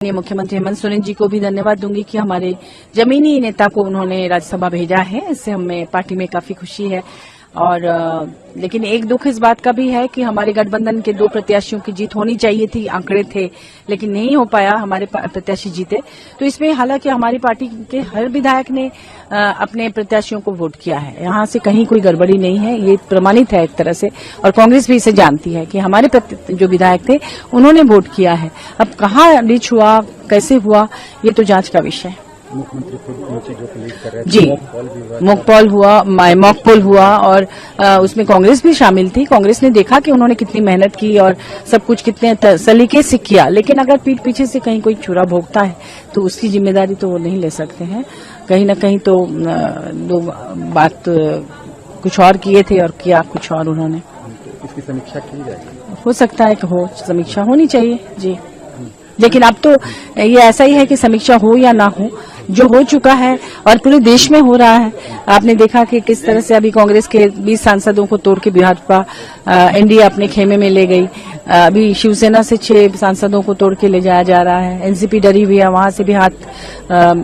मुख्यमंत्री हेमंत सोरेन जी को भी धन्यवाद दूंगी कि हमारे जमीनी नेता को उन्होंने राज्यसभा भेजा है। इससे हमें पार्टी में काफी खुशी है। और लेकिन एक दुख इस बात का भी है कि हमारे गठबंधन के 2 प्रत्याशियों की जीत होनी चाहिए थी, आंकड़े थे, लेकिन नहीं हो पाया, हमारे प्रत्याशी जीते। तो इसमें हालांकि हमारी पार्टी के हर विधायक ने अपने प्रत्याशियों को वोट किया है। यहाँ से कहीं कोई गड़बड़ी नहीं है, ये प्रमाणित है एक तरह से, और कांग्रेस भी इसे जानती है कि हमारे जो विधायक थे उन्होंने वोट किया है। अब कहाँ लीच हुआ, कैसे हुआ, ये तो जांच का विषय है। मुख्यमंत्री खुद नीचे जो पुलिस कर रहे थे, जी, मॉक पोल हुआ और उसमें कांग्रेस भी शामिल थी। कांग्रेस ने देखा कि उन्होंने कितनी मेहनत की और सब कुछ कितने सलीके से किया, लेकिन अगर पीठ पीछे से कहीं कोई छुरा भोगता है तो उसकी जिम्मेदारी तो वो नहीं ले सकते हैं। कहीं न कहीं तो लोग बात कुछ और किए थे और किया कुछ और उन्होंने। इसकी समीक्षा की जाएगी? हो सकता है कि समीक्षा होनी चाहिए जी, लेकिन अब तो ये ऐसा ही है कि समीक्षा हो या ना हो, जो हो चुका है और पूरे देश में हो रहा है। आपने देखा कि किस तरह से अभी कांग्रेस के 20 सांसदों को तोड़ के भाजपा एनडीए अपने खेमे में ले गई। अभी शिवसेना से 6 सांसदों को तोड़ के ले जाया जा रहा है। एनसीपी डरी हुई है, वहां से भी हाथ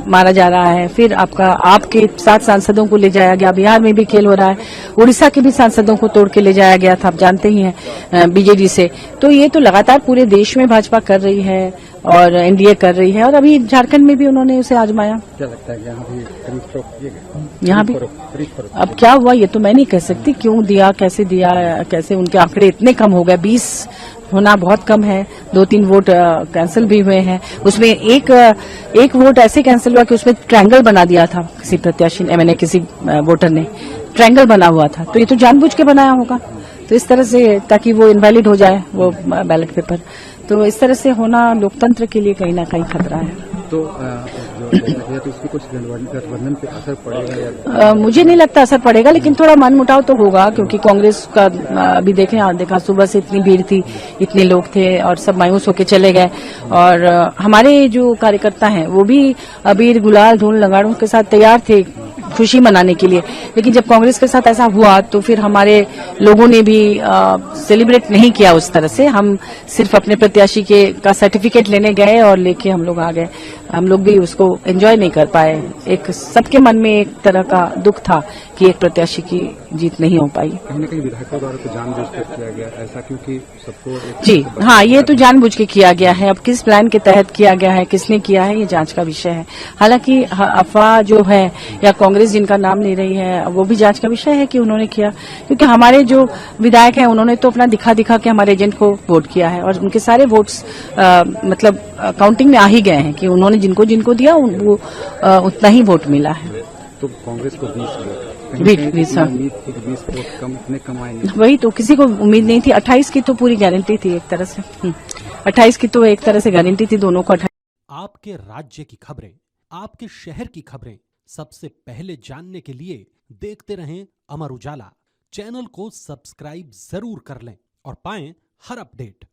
मारा जा रहा है। फिर आपके 7 सांसदों को ले जाया गया। बिहार में भी खेल हो रहा है। उड़ीसा के भी सांसदों को तोड़ के ले जाया गया था, आप जानते ही हैं, बीजेडी से। तो ये तो लगातार पूरे देश में भाजपा कर रही है और एनडीए कर रही है, और अभी झारखंड में भी उन्होंने उसे आजमाया। क्या लगता है यहाँ भी खरीद फरोख्त किए गए? यहाँ भी अब क्या हुआ ये तो मैं नहीं कह सकती, क्यों दिया, कैसे उनके आंकड़े इतने कम हो गए। 20 होना बहुत कम है। 2-3 वोट कैंसिल भी हुए हैं। उसमें एक वोट ऐसे कैंसिल हुआ कि उसमें ट्रायंगल बना दिया था किसी प्रत्याशी ने, मैंने किसी वोटर ने ट्रायंगल बना हुआ था, तो ये तो जानबूझ के बनाया होगा। तो इस तरह से ताकि वो इनवैलिड हो जाए वो बैलेट पेपर, तो इस तरह से होना लोकतंत्र के लिए कहीं ना कहीं खतरा है। तो इसकी कुछ गठबंधन पे असर पड़ेगा या? मुझे नहीं लगता असर पड़ेगा, लेकिन थोड़ा मनमुटाव तो होगा, क्योंकि कांग्रेस का अभी देखा सुबह से इतनी भीड़ थी, इतने लोग थे और सब मायूस होकर चले गए। और हमारे जो कार्यकर्ता हैं वो भी अबीर गुलाल ढोल नगाड़ों के साथ तैयार थे खुशी मनाने के लिए, लेकिन जब कांग्रेस के साथ ऐसा हुआ तो फिर हमारे लोगों ने भी सेलिब्रेट नहीं किया उस तरह से। हम सिर्फ अपने प्रत्याशी का सर्टिफिकेट लेने गए और लेके हम लोग आ गए। हम लोग भी उसको एंजॉय नहीं कर पाए। एक सबके मन में एक तरह का दुख था कि एक प्रत्याशी की जीत नहीं हो पाई। कहीं न कहीं विधायकों द्वारा तो जानबूझकर किया गया ऐसा, क्योंकि सबको जी हाँ, ये तो जानबूझ के किया गया है। अब किस प्लान के तहत किया गया है, किसने किया है, ये जांच का विषय है। हालांकि अफवाह जो है या कांग्रेस जिनका नाम ले रही है, वो भी जांच का विषय है कि उन्होंने किया, क्योंकि हमारे जो विधायक हैं उन्होंने तो अपना दिखा के हमारे एजेंट को वोट किया है और उनके सारे वोट्स मतलब काउंटिंग में आ ही गए हैं कि उन्होंने जिनको दिया वो उतना ही वोट मिला है। तो कांग्रेस को 20 कम आएंगे, वही तो किसी को उम्मीद नहीं थी। 28 की तो पूरी गारंटी थी एक तरह से। 28 की तो एक तरह से गारंटी थी दोनों को। आपके राज्य की खबरें, आपके शहर की खबरें सबसे पहले जानने के लिए देखते रहें अमर उजाला। चैनल को सब्सक्राइब जरूर कर लें और पाएं हर अपडेट।